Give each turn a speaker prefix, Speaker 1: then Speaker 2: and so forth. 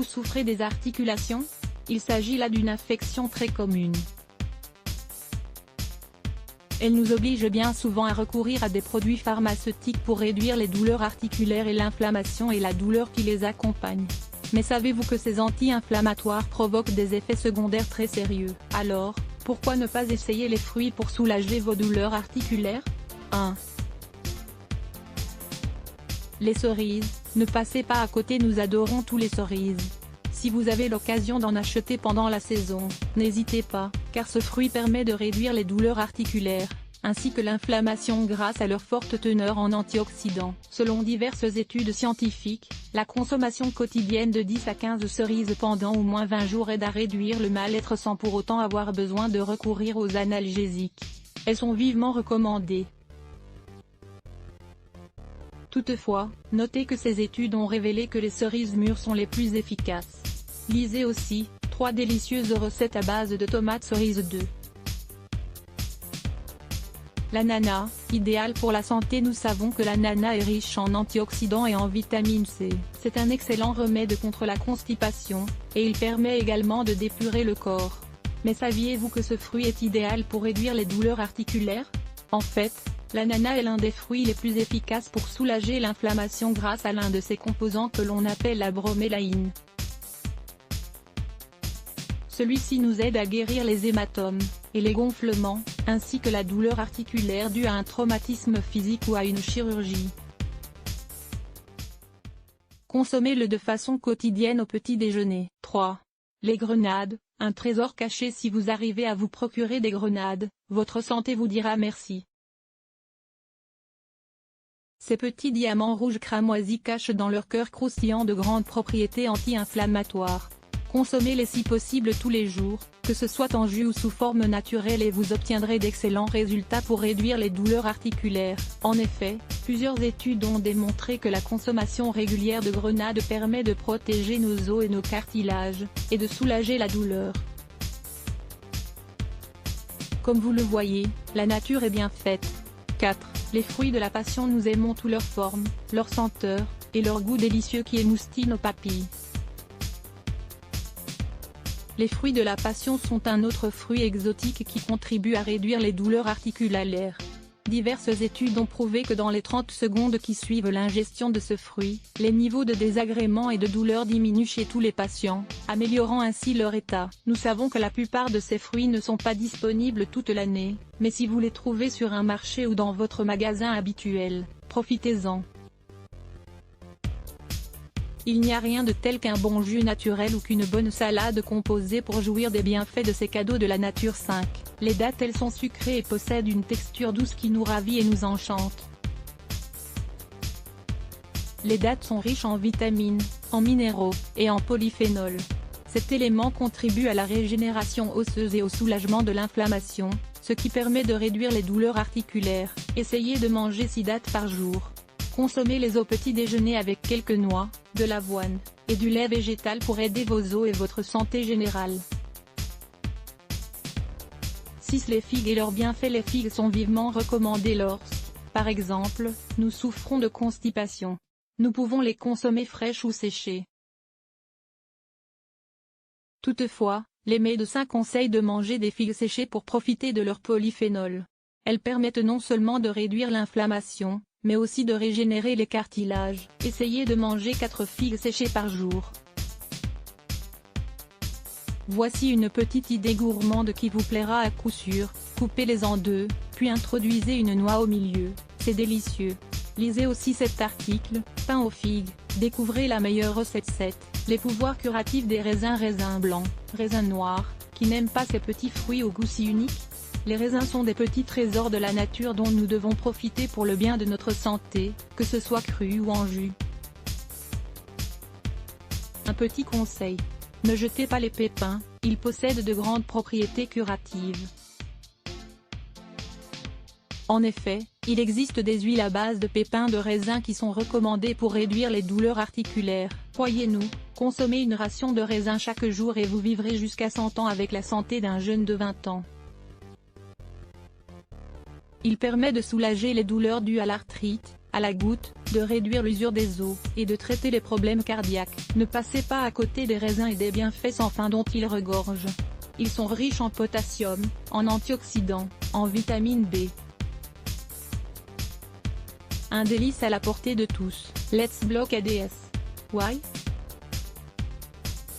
Speaker 1: souffrez des articulations? Il s'agit là d'une affection très commune. Elle nous oblige bien souvent à recourir à des produits pharmaceutiques pour réduire les douleurs articulaires et l'inflammation et la douleur qui les accompagne. Mais savez-vous que ces anti-inflammatoires provoquent des effets secondaires très sérieux? Alors, pourquoi ne pas essayer les fruits pour soulager vos douleurs articulaires? 1. Les cerises, ne passez pas à côté, nous adorons tous les cerises. Si vous avez l'occasion d'en acheter pendant la saison, n'hésitez pas, car ce fruit permet de réduire les douleurs articulaires, ainsi que l'inflammation grâce à leur forte teneur en antioxydants. Selon diverses études scientifiques, la consommation quotidienne de 10 à 15 cerises pendant au moins 20 jours aide à réduire le mal-être sans pour autant avoir besoin de recourir aux analgésiques. Elles sont vivement recommandées. Toutefois, notez que ces études ont révélé que les cerises mûres sont les plus efficaces. Lisez aussi, 3 délicieuses recettes à base de tomates cerises 2. L'ananas, idéal pour la santé. Nous savons que l'ananas est riche en antioxydants et en vitamine C. C'est un excellent remède contre la constipation, et il permet également de dépurer le corps. Mais saviez-vous que ce fruit est idéal pour réduire les douleurs articulaires? En fait, l'ananas est l'un des fruits les plus efficaces pour soulager l'inflammation grâce à l'un de ses composants que l'on appelle la bromélaïne. Celui-ci nous aide à guérir les hématomes, et les gonflements, ainsi que la douleur articulaire due à un traumatisme physique ou à une chirurgie. Consommez-le de façon quotidienne au petit déjeuner. 3. Les grenades, un trésor caché. Si vous arrivez à vous procurer des grenades, votre santé vous dira merci. Ces petits diamants rouges cramoisis cachent dans leur cœur croustillant de grandes propriétés anti-inflammatoires. Consommez-les si possible tous les jours, que ce soit en jus ou sous forme naturelle, et vous obtiendrez d'excellents résultats pour réduire les douleurs articulaires. En effet, plusieurs études ont démontré que la consommation régulière de grenades permet de protéger nos os et nos cartilages, et de soulager la douleur. Comme vous le voyez, la nature est bien faite. 4. Les fruits de la passion. Nous aimons tous leurs formes, leur senteur, et leur goût délicieux qui émoustille nos papilles. Les fruits de la passion sont un autre fruit exotique qui contribue à réduire les douleurs articulaires. Diverses études ont prouvé que dans les 30 secondes qui suivent l'ingestion de ce fruit, les niveaux de désagrément et de douleur diminuent chez tous les patients, améliorant ainsi leur état. Nous savons que la plupart de ces fruits ne sont pas disponibles toute l'année, mais si vous les trouvez sur un marché ou dans votre magasin habituel, profitez-en. Il n'y a rien de tel qu'un bon jus naturel ou qu'une bonne salade composée pour jouir des bienfaits de ces cadeaux de la nature. 5. Les dattes. Elles sont sucrées et possèdent une texture douce qui nous ravit et nous enchante. Les dattes sont riches en vitamines, en minéraux, et en polyphénols. Cet élément contribue à la régénération osseuse et au soulagement de l'inflammation, ce qui permet de réduire les douleurs articulaires. Essayez de manger 6 dattes par jour. Consommez-les au petit déjeuner avec quelques noix, de l'avoine, et du lait végétal pour aider vos os et votre santé générale. 6. Les figues et leurs bienfaits. Les figues sont vivement recommandées lorsque, par exemple, nous souffrons de constipation. Nous pouvons les consommer fraîches ou séchées. Toutefois, les médecins conseillent de manger des figues séchées pour profiter de leurs polyphénols. Elles permettent non seulement de réduire l'inflammation, mais aussi de régénérer les cartilages. Essayez de manger 4 figues séchées par jour. Voici une petite idée gourmande qui vous plaira à coup sûr. Coupez-les en deux, puis introduisez une noix au milieu, c'est délicieux. Lisez aussi cet article, pain aux figues, découvrez la meilleure recette. 7. Les pouvoirs curatifs des raisins. Raisins blancs, raisins noirs, qui n'aiment pas ces petits fruits au goût si unique? Les raisins sont des petits trésors de la nature dont nous devons profiter pour le bien de notre santé, que ce soit cru ou en jus. Un petit conseil. Ne jetez pas les pépins, ils possèdent de grandes propriétés curatives. En effet, il existe des huiles à base de pépins de raisin qui sont recommandées pour réduire les douleurs articulaires. Croyez-nous, consommez une ration de raisin chaque jour et vous vivrez jusqu'à 100 ans avec la santé d'un jeune de 20 ans. Il permet de soulager les douleurs dues à l'arthrite, à la goutte, de réduire l'usure des os, et de traiter les problèmes cardiaques. Ne passez pas à côté des raisins et des bienfaits sans fin dont ils regorgent. Ils sont riches en potassium, en antioxydants, en vitamine B. Un délice à la portée de tous. Let's block ADS. Why?